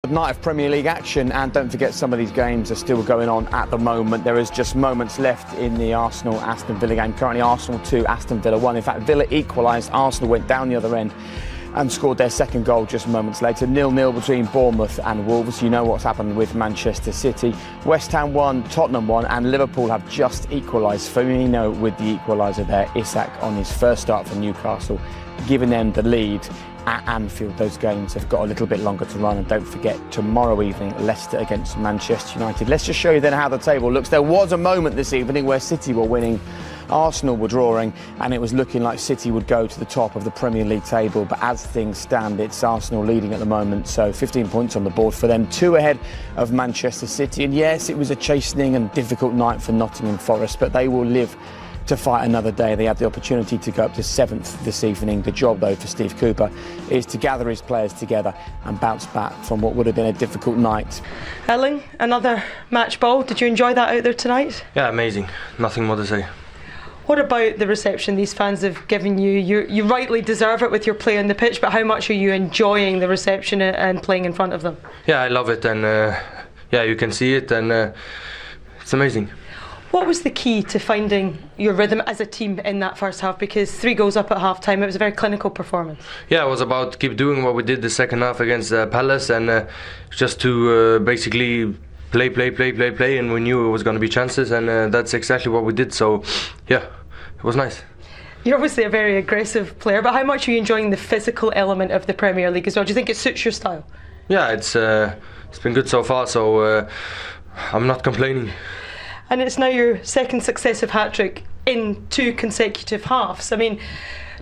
Night of Premier League action, and don't forget some of these games are still going on at the moment. There is just moments left in the Arsenal-Aston Villa game. Currently Arsenal 2, Aston Villa 1. In fact, Villa equalised. Arsenal went down the other end and scored their second goal just moments later. 0-0 between Bournemouth and Wolves. You know what's happened with Manchester City. West Ham 1, Tottenham 1, and Liverpool have just equalised. Firmino with the equaliser there. Isak on his first start for Newcastle, giving them the lead at Anfield. Those games have got a little bit longer to run, and don't forget tomorrow evening Leicester against Manchester United. Let's just show you then how the table looks. There was a moment this evening where City were winning, Arsenal were drawing, and it was looking like City would go to the top of the Premier League table, but as things stand it's Arsenal leading at the moment, so 15 points on the board for them, 2 ahead of Manchester City. And yes, it was a chastening and difficult night for Nottingham Forest, but they will live to fight another day. They had the opportunity to go up to 7th this evening. The job though for Steve Cooper is to gather his players together and bounce back from what would have been a difficult night. Erling, another match ball. Did you enjoy that out there tonight? Yeah, amazing. Nothing more to say. What about the reception these fans have given you? You rightly deserve it with your play on the pitch, but how much are you enjoying the reception and playing in front of them? Yeah, I love it, and yeah, you can see it, and it's amazing. What was the key to finding your rhythm as a team in that first half? Because 3 goals up at half time, it was a very clinical performance. Yeah, it was about keep doing what we did the second half against Palace, and just to basically play, and we knew it was going to be chances, and that's exactly what we did. So yeah, it was nice. You're obviously a very aggressive player, but how much are you enjoying the physical element of the Premier League as well? Do you think it suits your style? Yeah, it's been good so far, so I'm not complaining. And it's now your second successive hat-trick in 2 consecutive halves. I mean,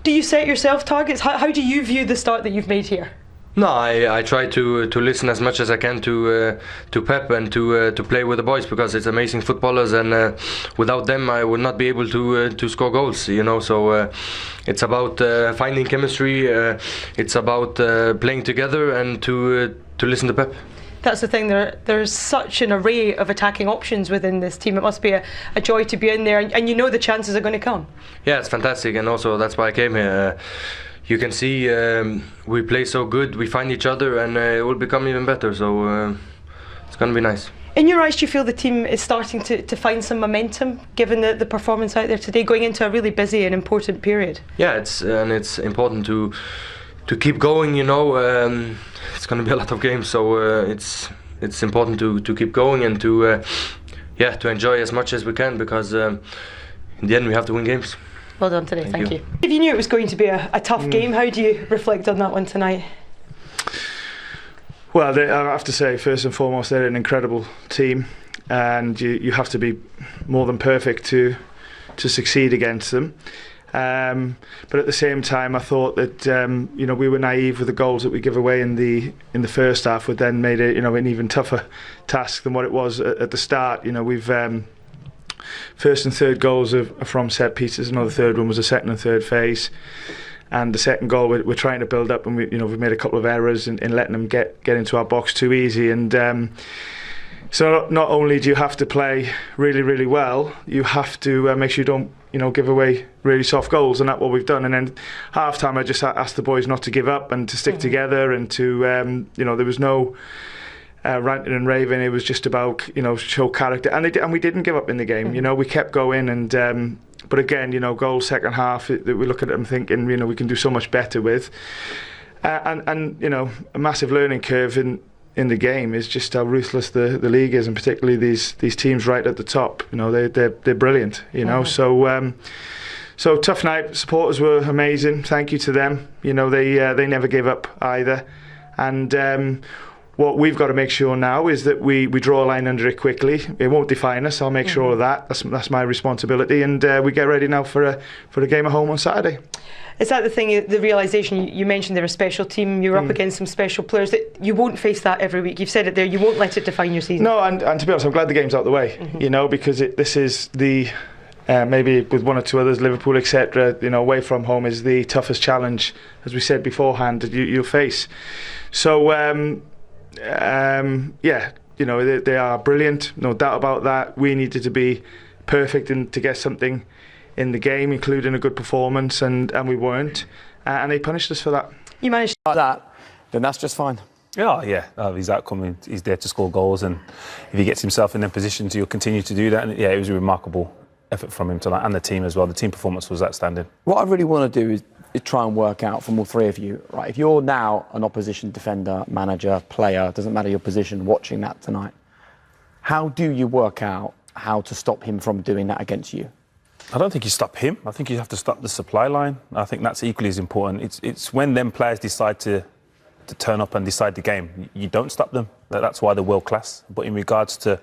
do you set yourself targets? How do you view the start that you've made here? No, I try to listen as much as I can to Pep and to play with the boys, because it's amazing footballers, and without them I would not be able to score goals, you know. So it's about finding chemistry, it's about playing together, and to listen to Pep. That's the thing, there's such an array of attacking options within this team. It must be a joy to be in there, and you know the chances are going to come. Yeah, it's fantastic, and also that's why I came here. You can see we play so good, we find each other, and it will become even better, so it's going to be nice. In your eyes, do you feel the team is starting to find some momentum, given the performance out there today, going into a really busy and important period? Yeah, it's important to keep going, you know. It's going to be a lot of games, so it's important to keep going, and to enjoy as much as we can, because in the end we have to win games. Well done today, thank you. If you knew it was going to be a tough game, how do you reflect on that one tonight? Well, I have to say, first and foremost, they're an incredible team, and you have to be more than perfect to succeed against them. But at the same time, I thought that we were naive with the goals that we give away in the first half, which then made it an even tougher task than what it was at the start. We've first and third goals are from set pieces. Another third one was a second and third phase, and the second goal we're trying to build up, and we've made a couple of errors in letting them get into our box too easy. And so not only do you have to play really, really well, you have to make sure you don't give away really soft goals, and that's what we've done. And then half time I just asked the boys not to give up and to stick together, and to there was no ranting and raving. It was just about show character, and we didn't give up in the game. We kept going, and but again, goals second half that we look at them thinking we can do so much better with, and a massive learning curve in the game is just how ruthless the league is, and particularly these teams right at the top. They're brilliant. So tough night. Supporters were amazing. Thank you to them. They never gave up either, and what we've got to make sure now is that we draw a line under it quickly. It won't define us. I'll make sure of that. That's my responsibility, and we get ready now for a game at home on Saturday. Is that the thing, the realisation, you mentioned they're a special team, you're up against some special players, that you won't face that every week. You've said it there, you won't let it define your season. No, and to be honest, I'm glad the game's out the way, because this is the, maybe with one or two others, Liverpool, etc., away from home is the toughest challenge, as we said beforehand, that you'll face. So, they are brilliant, no doubt about that. We needed to be perfect and to get something in the game, including a good performance, and we weren't, and they punished us for that. You managed like that, then that's just fine. Yeah. His outcome, he's there to score goals, and if he gets himself in them positions, he'll continue to do that. And yeah, it was a remarkable effort from him tonight, and the team as well. The team performance was outstanding. What I really want to do is try and work out from all three of you, right? If you're now an opposition defender, manager, player, doesn't matter your position, watching that tonight, how do you work out how to stop him from doing that against you? I don't think you stop him. I think you have to stop the supply line. I think that's equally as important. It's when them players decide to turn up and decide the game. You don't stop them. That's why they're world class. But in regards to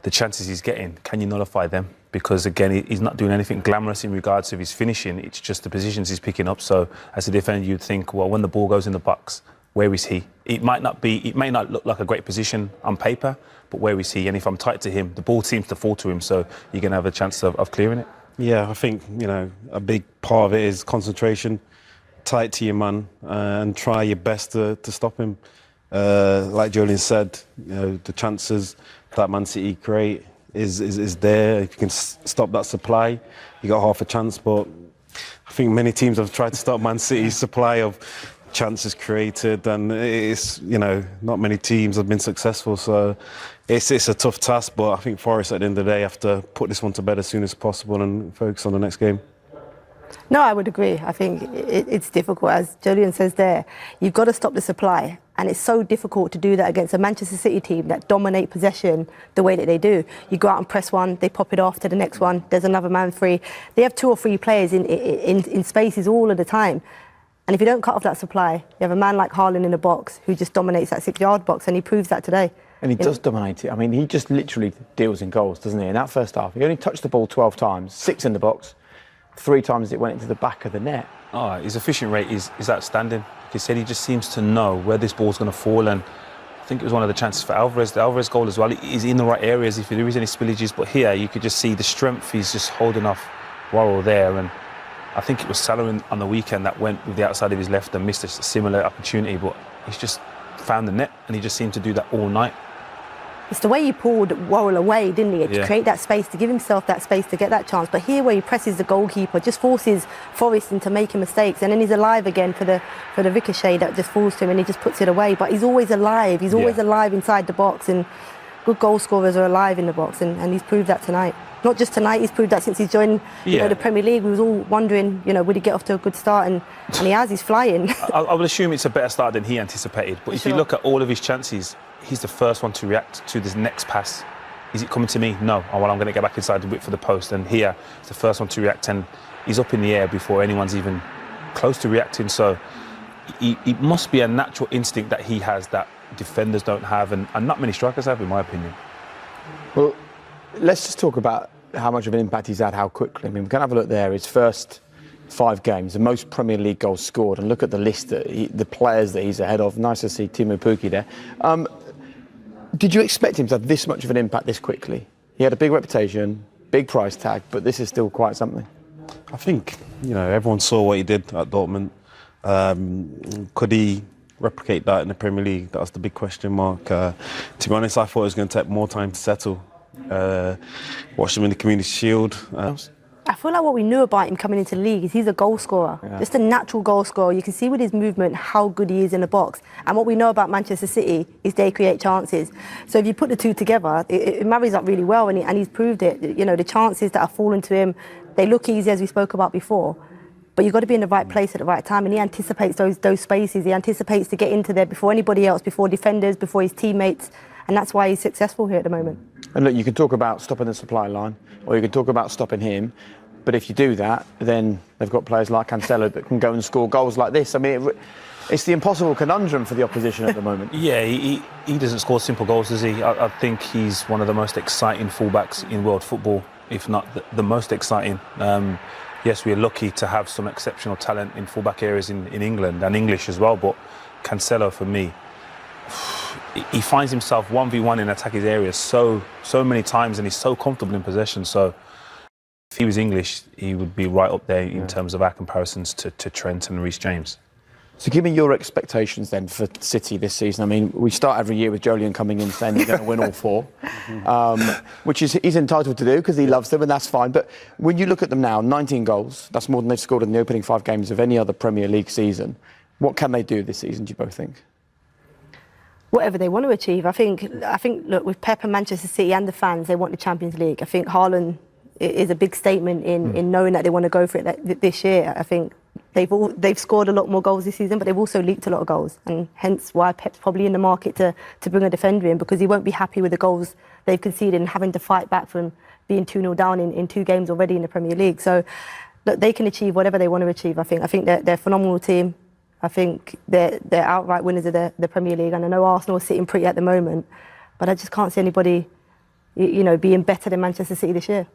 the chances he's getting, can you nullify them? Because again, he's not doing anything glamorous in regards to his finishing. It's just the positions he's picking up. So as a defender, you'd think, well, when the ball goes in the box, where is he? It may not look like a great position on paper, but where is he? And if I'm tight to him, the ball seems to fall to him. So you're going to have a chance of clearing it. Yeah, I think, a big part of it is concentration, tight to your man, and try your best to stop him. Like Joleon said, the chances that Man City create is there. If you can stop that supply, you got half a chance. But I think many teams have tried to stop Man City's supply of chances created, and it's not many teams have been successful. So it's a tough task. But I think Forest at the end of the day have to put this one to bed as soon as possible and focus on the next game. No, I would agree. I think it's difficult. As Joleon says there, you've got to stop the supply. And it's so difficult to do that against a Manchester City team that dominate possession the way that they do. You go out and press one, they pop it off to the next one, there's another man free. They have 2 or 3 players in spaces all of the time. And if you don't cut off that supply, you have a man like Haaland in the box who just dominates that 6-yard box, and he proves that today. And he does dominate it. I mean, he just literally deals in goals, doesn't he? In that first half, he only touched the ball 12 times, 6 in the box. 3 times it went into the back of the net. His efficient rate is outstanding. Like he said, he just seems to know where this ball's going to fall, and I think it was one of the chances for Alvarez. The Alvarez goal as well, he's in the right areas if there is any spillages, but here you could just see the strength. He's just holding off Worrell there, and I think it was Salah on the weekend that went with the outside of his left and missed a similar opportunity, but he's just found the net, and he just seemed to do that all night. It's the way he pulled Worrell away, didn't he? To create that space, to give himself that space to get that chance. But here where he presses the goalkeeper, just forces Forest into making mistakes, and then he's alive again for the ricochet that just falls to him, and he just puts it away. But he's always alive. He's always alive inside the box, and good goal scorers are alive in the box, and he's proved that tonight. Not just tonight, he's proved that since he's joined the Premier League. We was all wondering, would he get off to a good start, and he has. He's flying. I would assume it's a better start than he anticipated. But if you look at all of his chances, he's the first one to react to this next pass. Is it coming to me? No. Oh, well, I'm going to get back inside the width for the post. And here, he's the first one to react, and he's up in the air before anyone's even close to reacting. So it must be a natural instinct that he has that defenders don't have, and not many strikers have, in my opinion. Well, let's just talk about how much of an impact he's had, how quickly. I mean, we can have a look there. His first 5 games, the most Premier League goals scored, and look at the list, the players that he's ahead of. Nice to see Timu Pukki there. Did you expect him to have this much of an impact this quickly? He had a big reputation, big price tag, but this is still quite something. I think, everyone saw what he did at Dortmund. Could he replicate that in the Premier League? That was the big question mark. To be honest, I thought it was going to take more time to settle. Watched him in the Community Shield. I feel like what we knew about him coming into the league is he's a goal scorer, just a natural goal scorer. You can see with his movement how good he is in the box. And what we know about Manchester City is they create chances. So if you put the two together, it marries up really well, and he's proved it. The chances that have fallen to him, they look easy, as we spoke about before. But you've got to be in the right place at the right time, and he anticipates those spaces. He anticipates to get into there before anybody else, before defenders, before his teammates. And that's why he's successful here at the moment. And look, you can talk about stopping the supply line, or you can talk about stopping him. But if you do that, then they've got players like Cancelo that can go and score goals like this. I mean, it's the impossible conundrum for the opposition at the moment. Yeah, he doesn't score simple goals, does he? I think he's one of the most exciting fullbacks in world football, if not the most exciting. Yes, we're lucky to have some exceptional talent in fullback areas in England, and English as well, but Cancelo, for me, he finds himself 1v1 in attacking areas so many times, and he's so comfortable in possession. So if he was English, he would be right up there in terms of our comparisons to Trent and Reece James. So give me your expectations then for City this season. I mean, we start every year with Joleon coming in saying he's going to win all 4, which he's entitled to do because he loves them, and that's fine. But when you look at them now, 19 goals, that's more than they've scored in the opening 5 games of any other Premier League season. What can they do this season, do you both think? Whatever they want to achieve. I think. Look, with Pep and Manchester City and the fans, they want the Champions League. I think Haaland is a big statement in knowing that they want to go for it this year. I think they've scored a lot more goals this season, but they've also leaked a lot of goals, and hence why Pep's probably in the market to bring a defender in, because he won't be happy with the goals they've conceded and having to fight back from being 2-0 down in 2 games already in the Premier League. So, look, they can achieve whatever they want to achieve. I think they're a phenomenal team. I think they're outright winners of the Premier League, and I know Arsenal are sitting pretty at the moment, but I just can't see anybody, being better than Manchester City this year.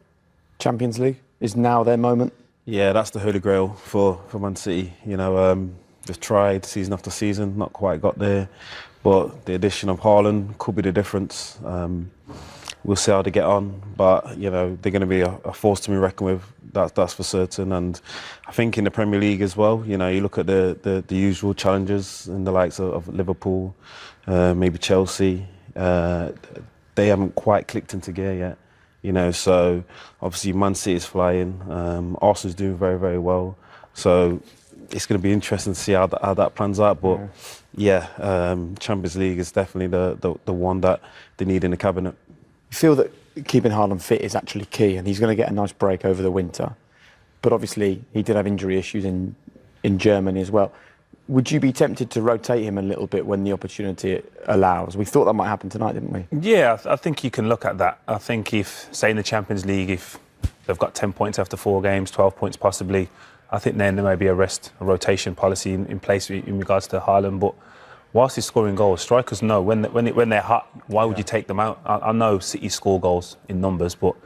Champions League is now their moment. Yeah, that's the holy grail for Man City. They've tried season after season, not quite got there, but the addition of Haaland could be the difference. We'll see how they get on, but they're going to be a force to be reckoned with. That's for certain. And I think in the Premier League as well, you look at the usual challenges in the likes of Liverpool, maybe Chelsea. They haven't quite clicked into gear yet. So obviously Man City is flying. Arsenal's doing very, very well. So it's going to be interesting to see how that plans out. But Champions League is definitely the one that they need in the cabinet. You feel that keeping Haaland fit is actually key, and he's going to get a nice break over the winter. But obviously, he did have injury issues in Germany as well. Would you be tempted to rotate him a little bit when the opportunity allows? We thought that might happen tonight, didn't we? Yeah, I think you can look at that. I think if, say, in the Champions League, if they've got 10 points after 4 games, 12 points possibly, I think then there may be a rotation policy in place in regards to Haaland. But whilst he's scoring goals, strikers know when they're hot, why would you take them out? I know City score goals in numbers, but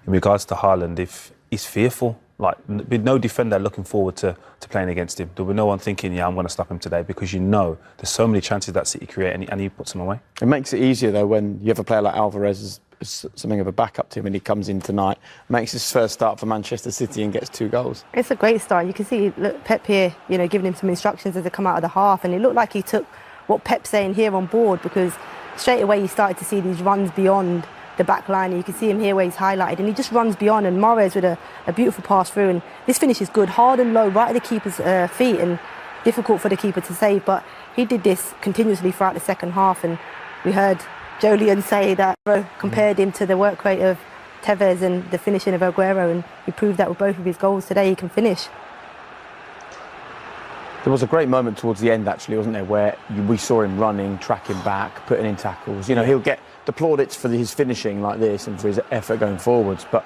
in regards to Haaland, if he's fearful, like with no defender looking forward to playing against him, there'll be no one thinking, I'm going to stop him today, because there's so many chances that City create and he puts them away. It makes it easier though when you have a player like Alvarez as something of a backup to him, and he comes in tonight, makes his first start for Manchester City and gets 2 goals. It's a great start. You can see Pep here, giving him some instructions as they come out of the half, and it looked like he took what Pep's saying here on board, because straight away you started to see these runs beyond the back line, and you can see him here where he's highlighted, and he just runs beyond, and Mahrez with a beautiful pass through, and this finish is good, hard and low, right at the keeper's feet, and difficult for the keeper to save, but he did this continuously throughout the second half, and we heard Joleon say that compared him to the work rate of Tevez and the finishing of Aguero, and he proved that with both of his goals today he can finish. There was a great moment towards the end, actually, wasn't there, where we saw him running, tracking back, putting in tackles. He'll get the plaudits for his finishing like this and for his effort going forwards. But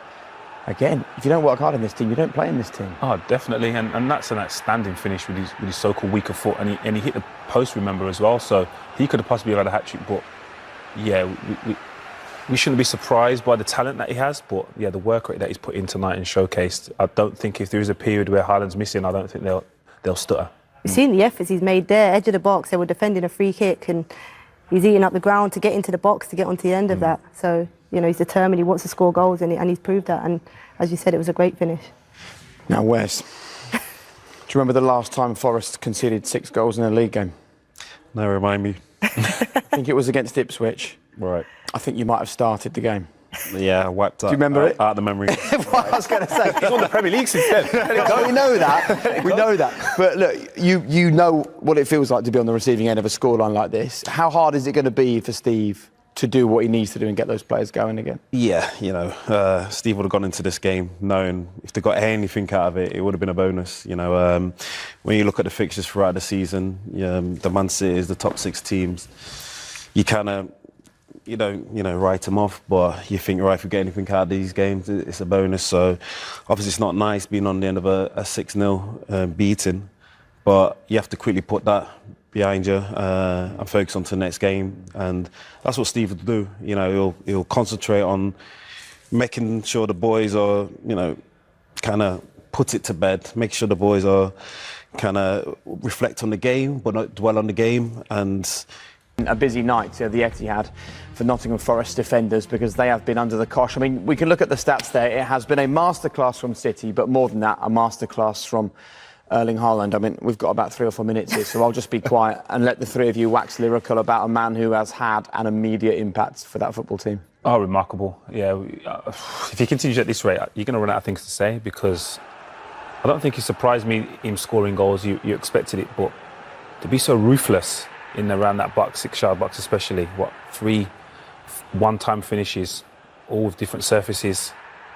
again, if you don't work hard in this team, you don't play in this team. Oh, definitely, and that's an outstanding finish with his so-called weaker foot, and he hit the post, remember, as well. So he could have possibly had a hat-trick, but yeah, we shouldn't be surprised by the talent that he has. But yeah, the work rate that he's put in tonight and showcased, I don't think if there is a period where Haaland's missing, I don't think they'll stutter. You've seen the efforts he's made there, edge of the box. They were defending a free kick, and he's eating up the ground to get into the box to get onto the end of that. So he's determined. He wants to score goals, and he's proved that. And as you said, it was a great finish. Now, Wes, do you remember the last time Forest conceded 6 goals in a league game? No, remind me. I think it was against Ipswich. Right. I think you might have started the game. Yeah, I wiped out. Do you remember it? Out of the memory. What I was going to say. He's on the Premier League since then. No, we know that. We know that. But look, you know what it feels like to be on the receiving end of a scoreline like this. How hard is it going to be for Steve to do what he needs to do and get those players going again? Yeah, Steve would have gone into this game knowing if they got anything out of it, it would have been a bonus. When you look at the fixtures throughout the season, the Man City is the top 6 teams. You kind of, you don't, write them off, but you think, right, if we get anything out of these games, it's a bonus. So obviously it's not nice being on the end of a 6-0 beating, but you have to quickly put that behind you and focus on to the next game. And that's what Steve will do. He'll concentrate on making sure the boys are, kind of put it to bed, make sure the boys are kind of reflect on the game, but not dwell on the game. And a busy night at the Etihad for Nottingham Forest defenders, because they have been under the cosh. I mean, we can look at the stats there. It has been a masterclass from City, but more than that, a masterclass from Erling Haaland. I mean, we've got about 3 or 4 minutes here, so I'll just be quiet and let the 3 of you wax lyrical about a man who has had an immediate impact for that football team. Oh, remarkable. Yeah, if he continues at this rate, you're going to run out of things to say, because I don't think it surprised me him scoring goals. You expected it, but to be so ruthless in around that box, 6-yard box especially. 3 one-time finishes, all with different surfaces.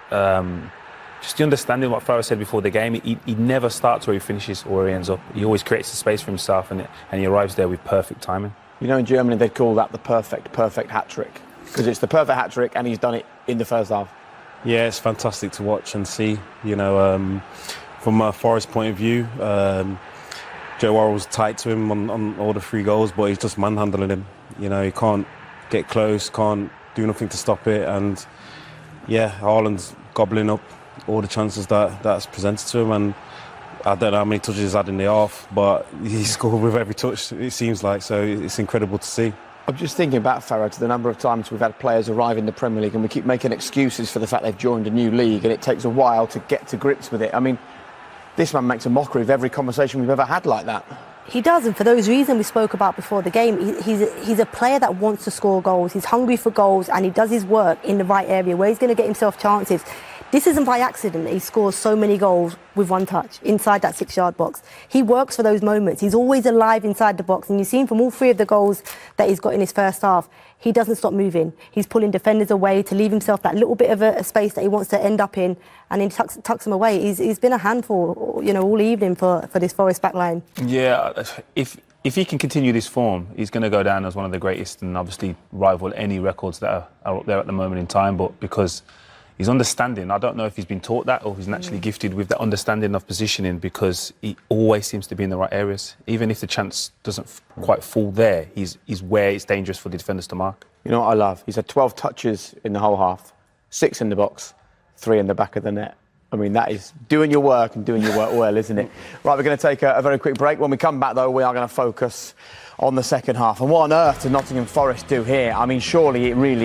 Just the understanding what Farah said before the game, he never starts where he finishes or where he ends up. He always creates a space for himself and he arrives there with perfect timing. You know, in Germany they'd call that the perfect hat-trick, because it's the perfect hat-trick and he's done it in the first half. Yeah, it's fantastic to watch and see. You know, from a Forest point of view, Joe Worrell was tight to him on all the 3 goals, but he's just manhandling him. You know, he can't get close, can't do nothing to stop it, and yeah, Haaland's gobbling up all the chances that's presented to him, and I don't know how many touches he's had in the half, but he scored with every touch, it seems like, so it's incredible to see. I'm just thinking about Farah, to the number of times we've had players arrive in the Premier League and we keep making excuses for the fact they've joined a new league and it takes a while to get to grips with it. I mean, this man makes a mockery of every conversation we've ever had like that. He does, and for those reasons we spoke about before the game, he's a player that wants to score goals. He's hungry for goals, and he does his work in the right area where he's going to get himself chances. This isn't by accident that he scores so many goals with one touch inside that 6-yard box. He works for those moments. He's always alive inside the box, and you've seen from all 3 of the goals that he's got in his first half, he doesn't stop moving. He's pulling defenders away to leave himself that little bit of a space that he wants to end up in, and then tucks them away. He's been a handful, you know, all evening for this Forest backline. Yeah, if he can continue this form, he's going to go down as one of the greatest and obviously rival any records that are up there at the moment in time. But because his understanding, I don't know if he's been taught that or he's naturally gifted with that understanding of positioning, because he always seems to be in the right areas. Even if the chance doesn't quite fall there, he's where it's dangerous for the defenders to mark. You know what I love? He's had 12 touches in the whole half, 6 in the box, 3 in the back of the net. I mean, that is doing your work and doing your work well, isn't it? Right, we're going to take a very quick break. When we come back, though, we are going to focus on the second half. And what on earth did Nottingham Forest do here? I mean, surely it really